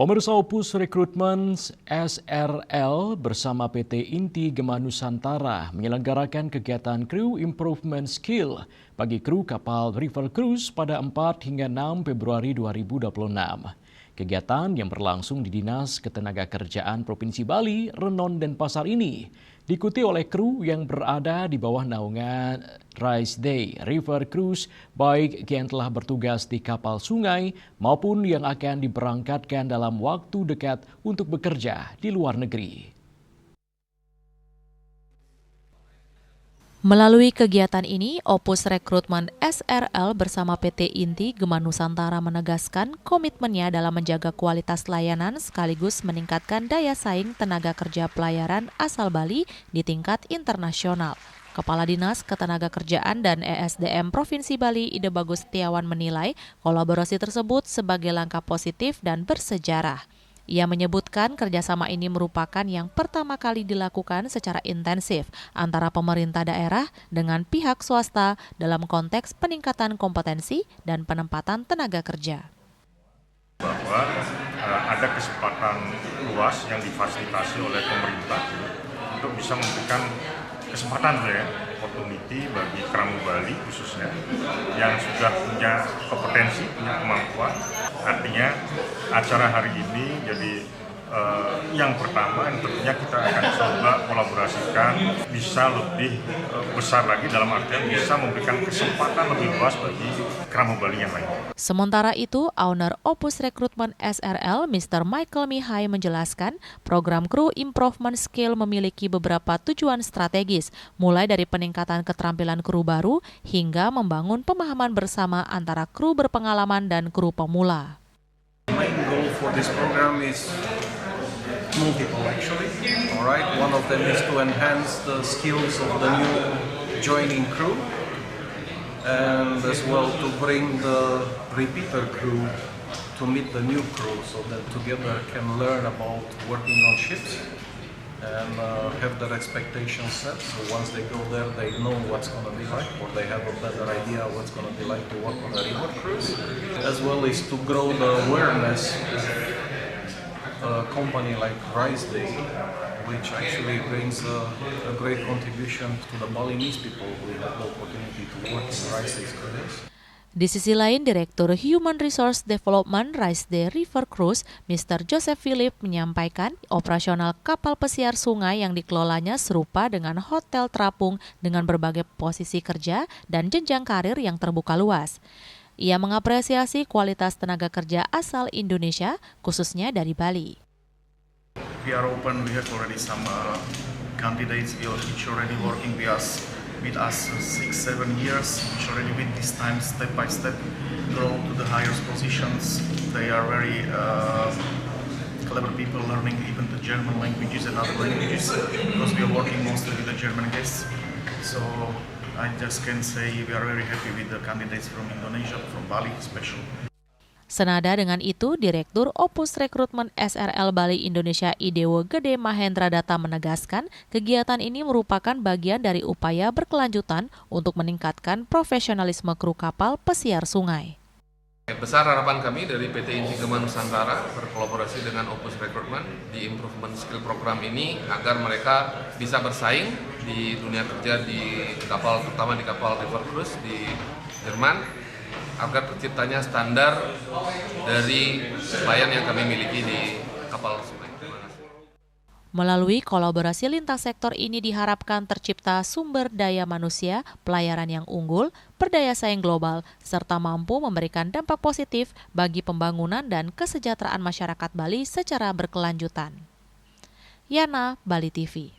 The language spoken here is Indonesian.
Pemirsa Opus Recruitment SRL bersama PT Inti Gema Nusantara menyelenggarakan kegiatan Crew Improvement Skill bagi kru kapal River Cruise pada 4 hingga 6 Februari 2026. Kegiatan yang berlangsung di Dinas Ketenagakerjaan Provinsi Bali, Renon, dan Pasar ini diikuti oleh kru yang berada di bawah naungan Rise Day River Cruise, baik yang telah bertugas di kapal sungai maupun yang akan diberangkatkan dalam waktu dekat untuk bekerja di luar negeri. Melalui kegiatan ini, Opus Recruitment SRL bersama PT Inti Gema Nusantara menegaskan komitmennya dalam menjaga kualitas layanan sekaligus meningkatkan daya saing tenaga kerja pelayaran asal Bali di tingkat internasional. Kepala Dinas Ketenagakerjaan dan ESDM Provinsi Bali, Ide Bagus Setiawan, menilai kolaborasi tersebut sebagai langkah positif dan bersejarah. Ia menyebutkan kerjasama ini merupakan yang pertama kali dilakukan secara intensif antara pemerintah daerah dengan pihak swasta dalam konteks peningkatan kompetensi dan penempatan tenaga kerja. Bahwa ada kesempatan luas yang difasilitasi oleh pemerintah untuk bisa memberikan kesempatan opportunity bagi Kramu Bali khususnya yang sudah punya kompetensi, punya kemampuan. Artinya acara hari ini jadi yang pertama yang tentunya kita akan coba kolaborasikan bisa lebih besar lagi, dalam artian bisa memberikan kesempatan lebih luas bagi Kramu Bali yang lain. Sementara itu, owner Opus Recruitment SRL, Mr. Michael Mihai, menjelaskan program Crew Improvement Skill memiliki beberapa tujuan strategis, mulai dari peningkatan keterampilan kru baru hingga membangun pemahaman bersama antara kru berpengalaman dan kru pemula. Main goal for this program is multiple actually. Alright, one of them is to enhance the skills of the new joining crew, and as well to bring the repeater crew to meet the new crew so that together can learn about working on ships and have their expectations set. So once they go there, they know what's going to be like, or they have a better idea what's going to be like to work on a river cruise. As well as to grow the awareness of a company like Rise Day, which actually brings a great contribution to the Balinese people who have the opportunity to work in Rise Day's cruise. Di sisi lain, Direktur Human Resource Development Rise Day River Cruise, Mr. Joseph Philip, menyampaikan operasional kapal pesiar sungai yang dikelolanya serupa dengan hotel terapung dengan berbagai posisi kerja dan jenjang karir yang terbuka luas. Ia mengapresiasi kualitas tenaga kerja asal Indonesia, khususnya dari Bali. We are open, we have already some candidates which already working with us 6-7 years, which already with this time step by step grow to the highest positions. They are very clever people, learning even the German languages and other languages because we are working mostly with the German guests. So I just can say we are very happy with the candidates from Indonesia, from Bali especially. Senada dengan itu, Direktur Opus Recruitment SRL Bali Indonesia Idewo Gede Mahendra Data menegaskan kegiatan ini merupakan bagian dari upaya berkelanjutan untuk meningkatkan profesionalisme kru kapal pesiar sungai. Besar harapan kami dari PT Inti Gema Nusantara berkolaborasi dengan Opus Recruitment di Improvement Skill Program ini agar mereka bisa bersaing di dunia kerja di kapal, terutama di kapal River Cruise di Jerman, agar terciptanya standar dari pelayan yang kami miliki di kapal sungai. Melalui kolaborasi lintas sektor ini diharapkan tercipta sumber daya manusia, pelayaran yang unggul, berdaya saing global, serta mampu memberikan dampak positif bagi pembangunan dan kesejahteraan masyarakat Bali secara berkelanjutan. Yana, Bali TV.